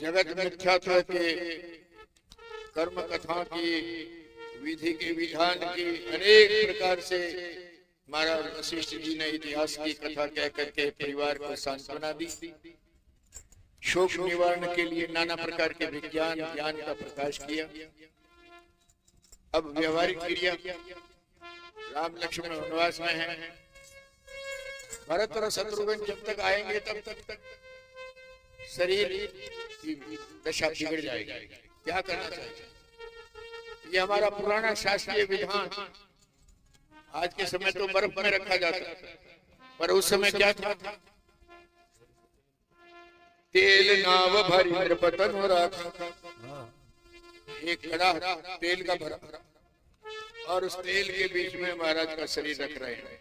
जगत मिथ्यात्व के, कर्म कथा की, विधि के विधान की अनेक प्रकार से महाराज वशिष्ठ जी ने इतिहास की कथा कह करके परिवार को सांत्वना दी। शोक निवारण के लिए नाना प्रकार के विज्ञान ज्ञान का प्रकाश किया। अब व्यवहारिक क्रिया, राम लक्ष्मण वनवास में हैं, भरत और शत्रुघ्न जब तक आएंगे तब तक शरीर की दशा बिगड़ जाएगी। क्या करना चाहिए? ये हमारा पुराना शास्त्रीय विधान। आज के समय तो बर्फ में रखा जाता है, पर उस समय क्या था? तेल नाव भरी नृपतन हो रहा, एक कड़ा तेल का भरा और उस तेल के बीच में महाराज का शरीर रख रहे हैं।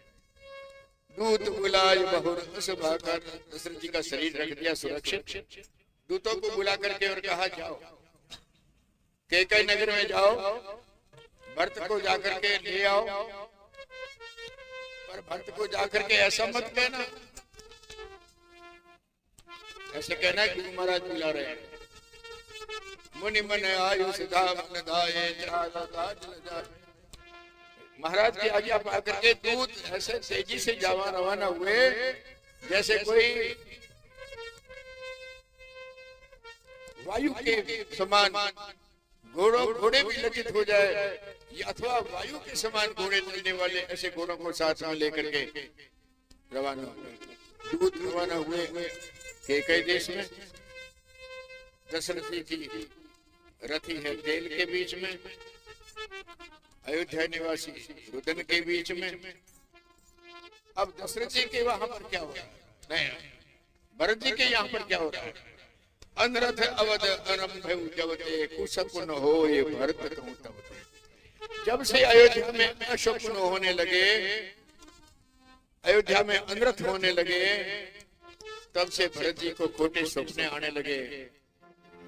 दूत बुलाए बहुरस भाकर, दशरथ जी का शरीर रख दिया सुरक्षित। दूतों को बुला करके और कहा जाओ कैकेयी नगर में जाओ, भरत को जाकर के ले आओ। पर भरत को जाकर के ऐसा मत कहना, ऐसे कहना गुरु महाराज बुला रहे हैं। मुनि मन आयु सिधा मन दाए, महाराज की आज्ञा पा करके दूत ऐसे तेजी से रवाना हुए जैसे कोई वायु के समान घोड़े भी लज्जित हो जाए, अथवा वायु के समान घोड़े चलने वाले ऐसे घोड़ों को साथ में लेकर के रवाना हुए। दूत रवाना हुए कैकेयी देश में। दशरथ जी की रथी है तेल के बीच में, अयोध्या निवासी रुदन के बीच में। अब दशरथ जी के वहां पर क्या हो रहा है? नहीं, भरत जी के यहाँ पर क्या हो रहा है? अनरथ अवध आरंभ जवते कुशकुन हो ये भरत कहूं तब। जब से अयोध्या में अशकुन होने लगे, अयोध्या में अनरथ होने लगे, तब से भरत जी को खोटे सपने आने लगे,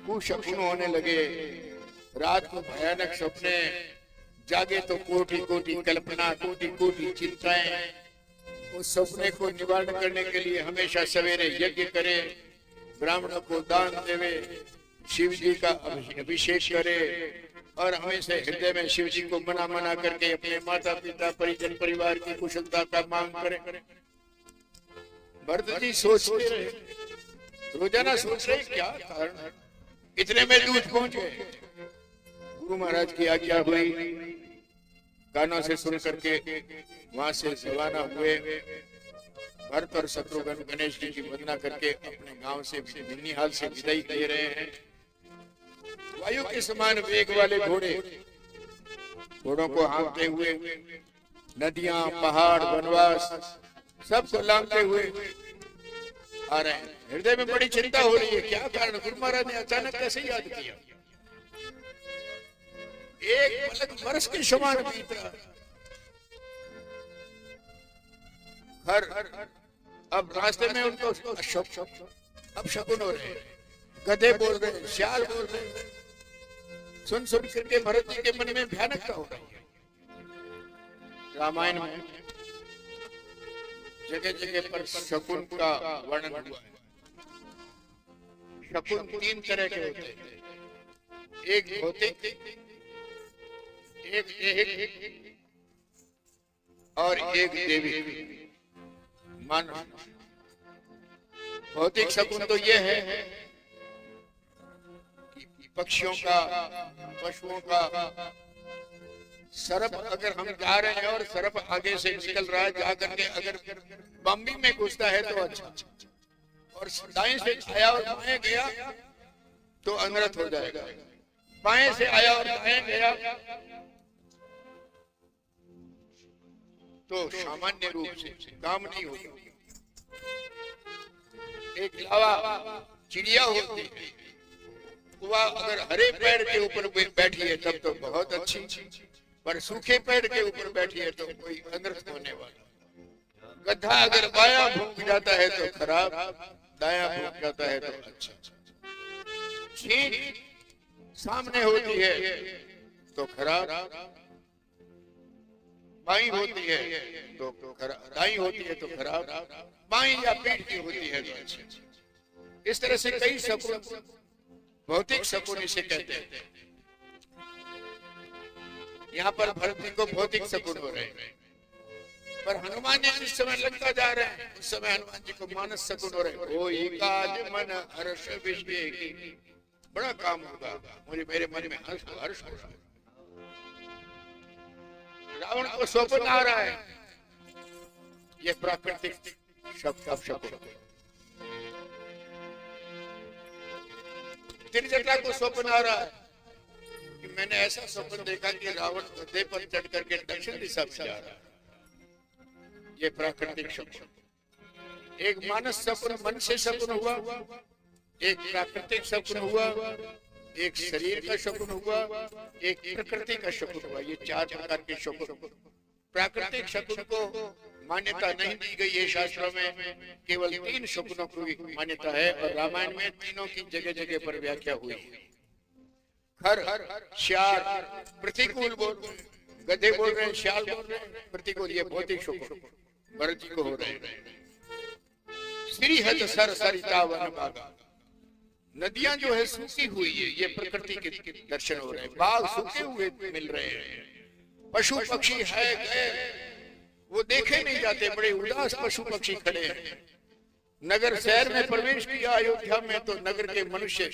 कुशकुन होने लगे। रात को भयानक सपने, जागे तो कोटि कोटि कल्पना, कोटि कोटि चिंताएं। उस सपने को निवारण करने के लिए हमेशा सवेरे यज्ञ करे, ब्राह्मणों को दान देवे, शिव जी का अभिषेक करे और हमेशा हृदय में शिव जी को मना करके अपने माता पिता परिजन परिवार की कुशलता का मांग करे। भरत जी सोचते रहे, रोजाना सोच रहे क्या कारण। इतने में दूत पहुंचे, गुरु महाराज की आज्ञा हुई, कानों से सुन करके वहां से रवाना हुए। भरत और शत्रुघ्न गणेश जी की वंदना करके अपने गांव से निन्नीहाल से विदाई दे रहे हैं। वायु के समान वेग वाले घोड़ों को हाँकते हुए नदियां, पहाड़, वनवास सबको लांघते हुए आ रहे हैं। हृदय में बड़ी चिंता हो रही है, क्या कारण? गुरु महाराज ने अचानक कैसे याद किया? एक पलक वर्ष के समान बीत रहा। अब रास्ते में उनको अब शकुन हो रहे, गधे बोल रहे, श्याल बोल रहे। सुन करके भरत जी के मन में भयानकता हो रही है। रामायण में जगह जगह पर शकुन का वर्णन हुआ है। शकुन तीन तरह के होते हैं, एक भौतिक, एक और एक देवी मानव। भौतिक शकुन तो ये है कि पक्षियों का, पशुओं का, सर्प अगर हम जा रहे हैं और सर्प आगे से निकल रहा है, जाकर के अगर बम्बी में घुसता है तो अच्छा, और दाएं से आया और बाएं गया तो अनर्थ हो जाएगा। बाएं से आया और दाएं गया तो सामान्य रूप से काम नहीं होगा। एक लावा चिड़िया होती है, वह अगर हरे पेड़ के ऊपर बैठी है तब तो बहुत अच्छी, पर सूखे पेड़ के ऊपर बैठी है तो कोई अनर्थ होने वाला। गधा अगर बायां भूख जाता है तो खराब, दायां भूख जाता है तो अच्छा। छींक सामने होती है तो खराब, बाई होती है तो खराब, दाई होती है तो खराब, बाई या पीठ की होती है तो अच्छी। इस तरह से कई शकुन भौतिक शकुन इसे कहते हैं। यहाँ पर भरत जी को भौतिक शकुन हो रहे हैं, पर हनुमान जी जिस समय लगता जा रहे हैं उस समय हनुमान जी को मानस शकुन हो रहे हैं। ओ एकाज मन हर्ष विषय की, बड़ा काम होगा, मुझे मेरे मन में हर्ष हर्ष हो रहा है। रावण को स्वप्न आ रहा है, ये प्राकृतिक शब्द का शकुन। त्रिजटा को स्वप्न आ रहा है कि मैंने ऐसा स्वप्न देखा कि रावण गधे पर चढ़ करके दक्षिण दिशा से जा रहा है, ये प्राकृतिक शकुन। एक मानस शकुन मन से शकुन हुआ, एक प्राकृतिक शकुन हुआ, एक शरीर का शकुन हुआ, एक प्रकृति का शकुन हुआ। ये चार प्रकार के शकुन। प्राकृतिक शकुन को मान्यता नहीं दी गई है शास्त्रों में, केवल 3 शकुनों को मान्यता है, और रामायण में तीनों की जगह जगह पर व्याख्या हुई है। खर, श्याल, प्रतिकूल बोल रहे हैं, गधे बोल रहे हैं, श्याल बोल रहे हैं, प्रतिकूल, ये भौतिक शकुन भरत जी को हो रहे हैं। श्रीहत सर सरिता वन बागा, नदियां जो है सूखी हुई है, ये प्रकृति के दर्शन हो रहे हैं। बाग सूखे हुए मिल रहे हैं, पशु पक्षी है गए, वो देखे नहीं जाते, बड़े उदास पशु पक्षी खड़े हैं। नगर शहर में प्रवेश किया अयोध्या में, तो नगर के मनुष्य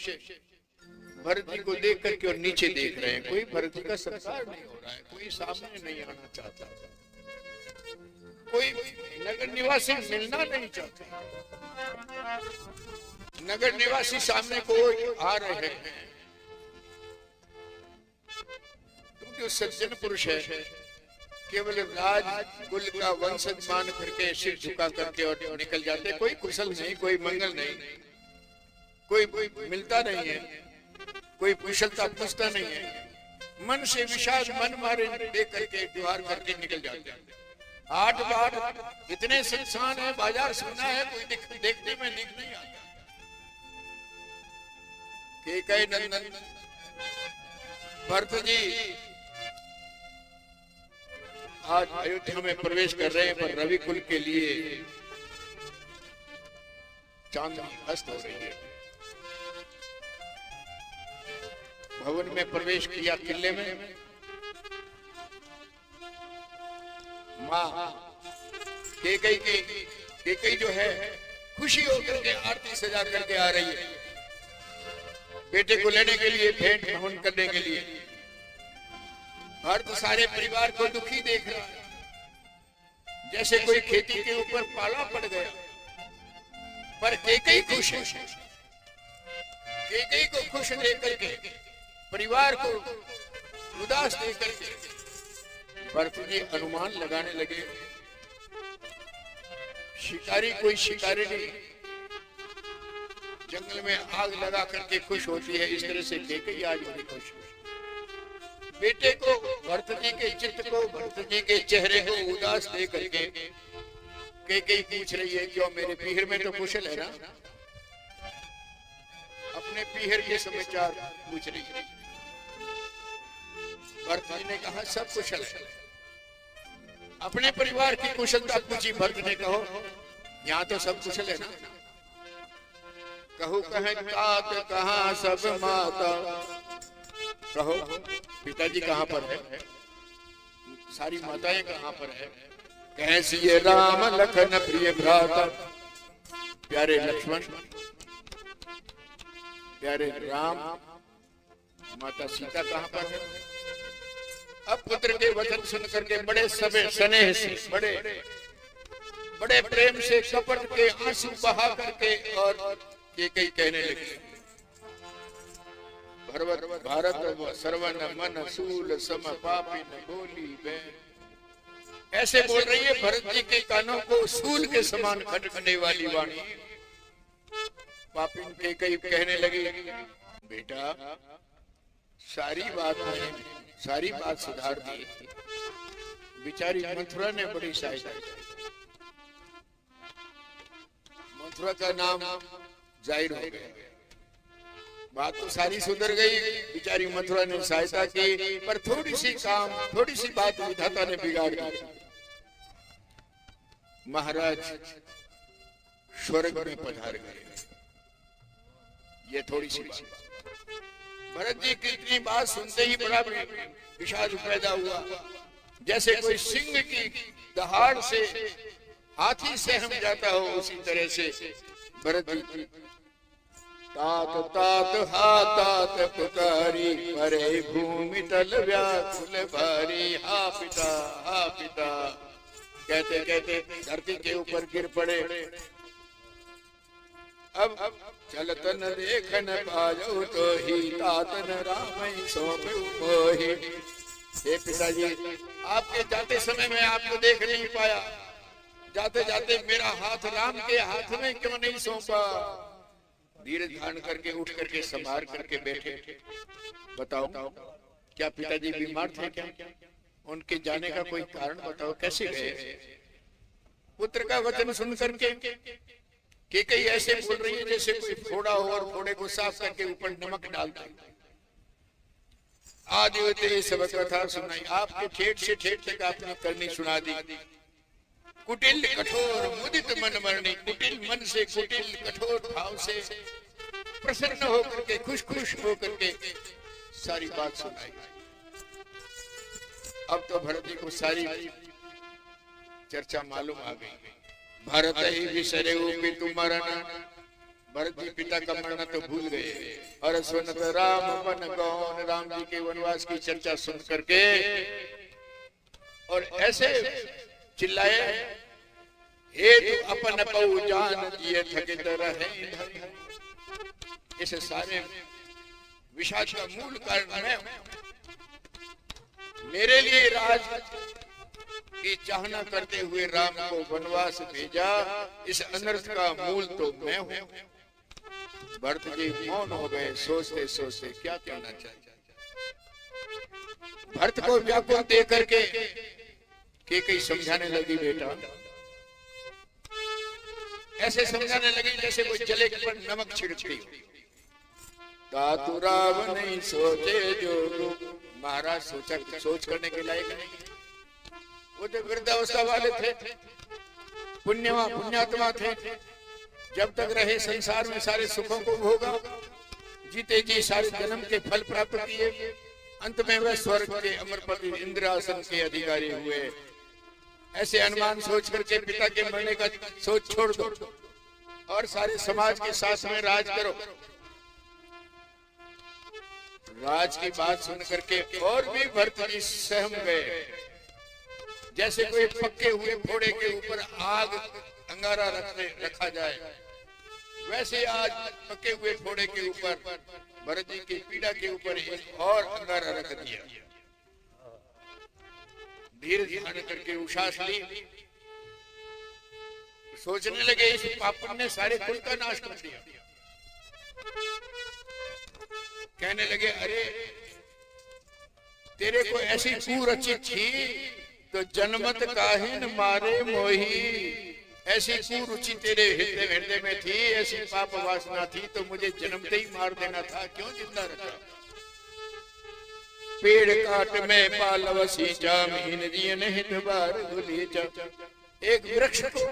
भरत जी को देख करके और नीचे देख रहे हैं। कोई भरत जी का सत्कार नहीं हो रहा है, कोई सामने नहीं आना चाहता, कोई नगर निवासी मिलना नहीं चाहते। नगर निवासी सामने को आ रहे हैं, जो सज्जन पुरुष है केवल राज कुल का वंशज मान करके सिर झुका करके और निकल जाते। कोई कुशल नहीं, कोई मंगल नहीं, कोई मिलता नहीं है, कोई कुशलता पूछता नहीं है। मन से विषाद मन मारे देख करके द्वार करके निकल जाते हैं। हाट बाट इतने संसान है, बाजार सुना है, कोई देखने में दिख नहीं आता। केकई नंदन भरत जी आज अयोध्या में प्रवेश कर रहे हैं, पर रवि कुल के लिए चांदनी अस्त हो रही है। भवन में प्रवेश किया, किले में माँ केकई जो है खुशी होकर के आरती सजा करके आ रही है, बेटे को लेने के लिए, भेंट ग्रहण करने के लिए। भरत सारे परिवार को दुखी देख रहा है, जैसे कोई खेती के ऊपर पाला पड़ गया। पर केकई खुश है, केकई को खुश देख करके, परिवार को उदास देख करके भरत जी अनुमान लगाने लगे। शिकारी कोई शिकारी नहीं, जंगल में आग लगा करके खुश होती है, इस तरह से केकई आज बड़ी खुश है। बेटे को, भरत जी के चित्त को, भरत जी के चेहरे को उदास देख करके केकई पूछ रही है, क्यों मेरे पीहर में तो कुशल है ना? अपने पीहर के समाचार पूछ रही है। भरत जी ने कहा सब कुशल है। अपने परिवार की कुशलता पूछी भरत ने, कहो यहाँ तो सब कुशल है ना? कहूँ कहें तात कहाँ सब माता, कहो पिताजी कहाँ पर है, सारी माताएं कहाँ पर है? कैसी ये राम लखन प्रिय भ्राता, प्यारे लक्ष्मण, प्यारे राम, माता सीता कहाँ पर है? अब पुत्र के वचन सुन करके बड़े स्नेह से, बड़े प्रेम से कपट के आंसू बहा करके और केकई कहने लगे, भारत सर्वन मन सूल सम पापी न बोली बैन। ऐसे बोल रही है, भरत जी के कानों को सूल के समान खटखटे वाली वाणी। पापिन केकई कहने लगी, बेटा सारी बात सुधार दी। बिचारी मथुरा ने बड़ी सहायता की, मथुरा का नाम जाहिर हो गया। बात तो सारी सुधर गई, बिचारी मथुरा ने सहायता की, पर थोड़ी सी बात विधाता ने बिगाड़ दी। महाराज स्वर्ग में पधार गए, ये थोड़ी सी बात। भरत जी की इतनी बात सुनते ही बड़ा विषाद पैदा हुआ, जैसे कोई सिंह की दहाड़ से हाथी सहम जाता हो, उसी तरह से भरत जी तात तात हा तात पुकारी, परे भूमि तल व्याकुल भारी, हा पिता हा पिता कहते कहते धरती के ऊपर गिर पड़े। अब चलतन देखन पायो तो ही, तातन राम सौंपे मोहि। हे पिताजी, आपके जाते समय में आपको देख नहीं पाया, जाते जाते मेरा हाथ राम के हाथ में क्यों नहीं सौंपा? धीरज धारण करके उठ करके संभार करके बैठे। बताओ क्या पिताजी बीमार थे क्या? उनके जाने का कोई कारण बताओ, कैसे गए? पुत्र का वचन सुन करके कि कई ऐसे बोल रही है जैसे कोई फोड़ा हो और फोड़े को साफ करके ऊपर नमक डालता है। आदि होते सब कथा सुनाई, आपके ठेठ से ठेठ तक आपने करनी सुना दी। कुटिल कठोर मुदित मन मरणी, कुटिल मन से कुटिल कठोर भाव से प्रसन्न होकर के खुश खुश होकर के सारी बात सुनाई। अब तो भरत जी को सारी चर्चा मालूम आ गई। भरत ही विसरे पितु मरण, भरत जी पिता का मरना तो भूल गए। और सुनत राम वन गौन, राम जी के वनवास की चर्चा सुन करके और ऐसे चिल्लाए, हे तू अपन पऊ जान जिए थकित रहे। इस सारे विषाद का मूल कारण मैं हूं। मेरे लिए राज की चाहना करते हुए राम को वनवास भेजा, इस अनर्थ का मूल तो मैं हूं। भरत जी मौन हो गए, सोचते सोचते क्या कहना चाहिए। भरत को व्याकुल दे करके कई समझाने लगी, बेटा ऐसे समझाने लगी जैसे कोई जले पर नमक छिड़कती हो। तातु राव नहीं सोचे जो, महाराज सोच करने के लायक नहीं। वो जो वृद्धावस्था वाले थे, पुण्यात्मा थे, जब तक रहे संसार में सारे सुखों को भोगा, जीते जी सारे जन्म के फल प्राप्त किए, अंत में वह स्वर्ग के अमरपति इंद्रासन के अधिकारी हुए। ऐसे अनुमान सोच करके पिता के मरने का सोच छोड़ दो और सारे समाज के साथ में राज करो। राज की बात सुन करके और भी भरत जी सहम गए, जैसे कोई पक्के हुए घोड़े के ऊपर आग अंगारा रखा जाए, वैसे आज पके हुए घोड़े के ऊपर भरत जी की पीड़ा के ऊपर एक और अंगारा रख दिया। धीरज धारण करके उशास ली, सोचने लगे इस पापन ने सारे कुल का नाश कर दिया। कहने लगे, अरे तेरे को ऐसी कुरुचि थी तो जनमत काहिन मारे मोही। ऐसी कुरुचि तेरे हृदय में थी, ऐसी पाप वासना थी तो मुझे जन्मते ही मार देना था, क्यों जिंदा रखा? पेड़ काट में पालवसी जामीन दिए नहीं बार गुलीचा। एक वृक्ष को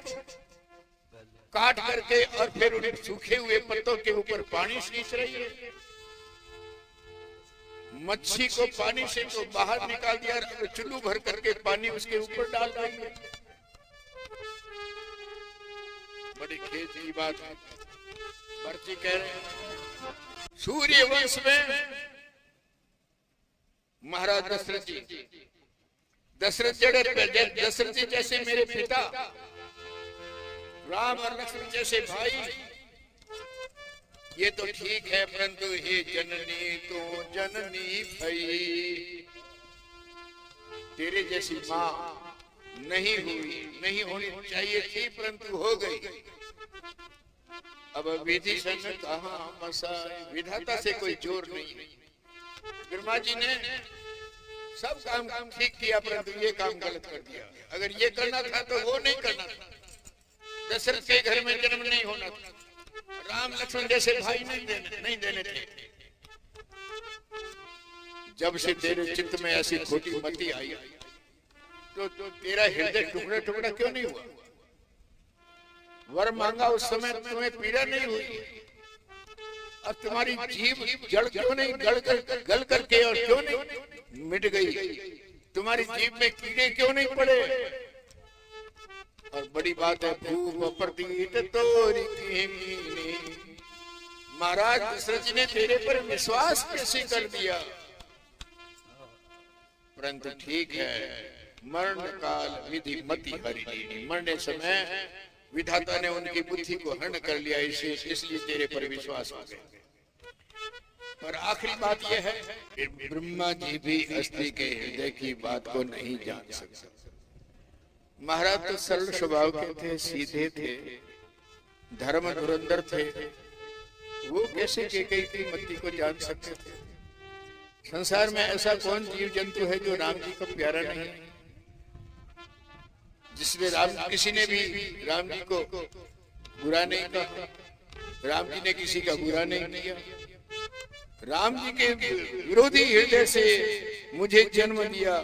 काट करके और फिर उन सूखे हुए पत्तों के ऊपर पानी सींच रही है। मच्छी को पानी से तो बाहर निकाल दिया और चुल्लू भर करके पानी उसके ऊपर डाल रही है। बड़ी खेद की बात है। भरत जी कह रहे हैं, सूर्य वंश में महाराज दशरथ जी जैसे मेरे पिता, राम और लक्ष्मण जैसे भाई, ये तो ठीक है, परंतु हे जननी तो जननी भई, तेरे जैसी माँ नहीं होनी चाहिए थी, परंतु हो गई। अब विधिषण कहाँ मसाए, विधाता से कोई जोर नहीं। ब्रह्मा जी ने सब काम ठीक किया, परंतु ये काम गलत कर दिया। अगर ये करना था तो वो नहीं करना था। दशरथ के घर में जन्म नहीं होना था, राम लक्ष्मण जैसे भाई नहीं देने थे। जब से तेरे चित्त में ऐसी खोटी मति आई तो तेरा हृदय टुकड़ा टुकड़ा क्यों नहीं हुआ? वर मांगा उस समय तुम्हें पीड़ा नहीं हुई, अब तुम्हारी जीभ जड़ क्यों नहीं गल करके और क्यों नहीं मिट गई? तुम्हारी जीभ में कीड़े क्यों नहीं पड़े? और बड़ी बात है, भूप प्रतीत तोरी कीनी। महाराज दशरथ जी ने तेरे पर विश्वास कैसे कर दिया? परंतु ठीक है, मरण काल विधि मति हरि। मरने समय विधाता ने उनकी बुद्धि को हरण कर लिया, इसलिए तेरे पर विश्वास हो गया। पर आखिरी बात यह है, ब्रह्मा जी भी अस्थि के हृदय की बात को नहीं जान सकते। महाराज तो सरल स्वभाव के थे, सीधे थे, धर्म धुरंधर थे, वो कैसे कैकेयी की मति को जान सकते थे? संसार में ऐसा कौन जीव जंतु है जो राम जी को प्यारा नहीं? जिसमें किसी ने भी राम जी को बुरा नहीं कहा, राम जी ने किसी का बुरा नहीं किया। राम जी के विरोधी हृदय से मुझे जन्म दिया,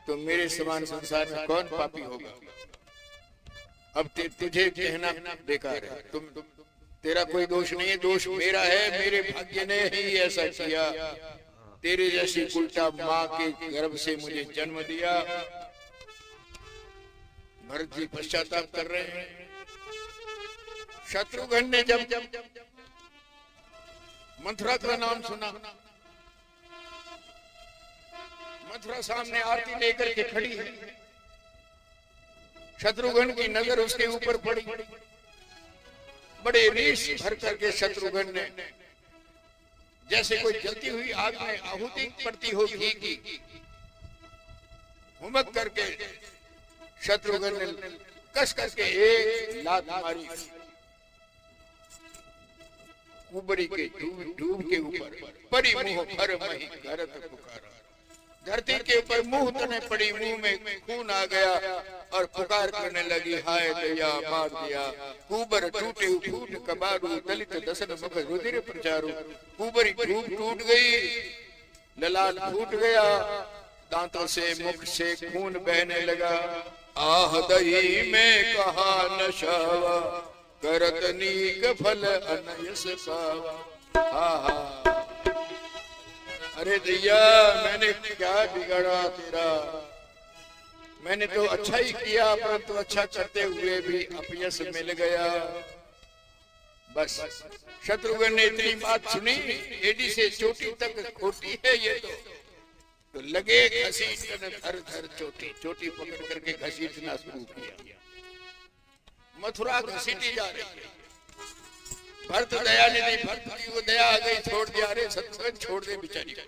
तो मेरे समान संसार में कौन पापी होगा? अब तुझे कहना बेकार है, तेरा कोई दोष नहीं है, दोष मेरा है, मेरे भाग्य ने ही ऐसा किया। तेरे जैसी उल्टा माँ के गर्भ से मुझे जन्म दिया। भरत जी पश्चाताप कर रहे हैं। शत्रुघ्न ने जब मथुरा का नाम सुना, मथुरा सामने आरती लेकर के खड़ी है, शत्रुघ्न की नजर उसके ऊपर पड़ी। बड़े रीस भर करके शत्रुघ्न ने, जैसे कोई जलती हुई आग में आहुति पड़ती हो घी की, हुमक करके शत्रुघ्न ने कस करके एक लात मारी कुबरी के डूब के ऊपर। पड़ी मुंह भर मही करत पुकारा। धरती के ऊपर मुंह तने पड़ी, मुंह में खून आ गया और पुकार करने लगी, हाय दया मार दिया। कुबर टूटे फूट कबारू, दलित दसन मुख रुधिर प्रचारू। कुबरी डूब टूट गई, ललाट फूट गया, दांतों से मुख से खून बहने लगा। आह दही में कहा नशावा, करत नीक फल अनयस पावा। अरे दैया, मैंने क्या बिगाड़ा तेरा? मैंने तो अच्छा ही किया, परंतु अच्छा करते हुए भी अपयश मिल गया। बस शत्रुघ्न ने इतनी बात सुनी, एडी से चोटी तक खोटी है ये तो लगे घसीटने, धर धर चोटी पकड़ करके घसीटना शुरू किया। मथुरा घसीटी जा रही है। भरत दया ने नहीं, भरत की वो दया आ गई, छोड़ दिया। अरे सत्संग छोड़ दे बेचारी को।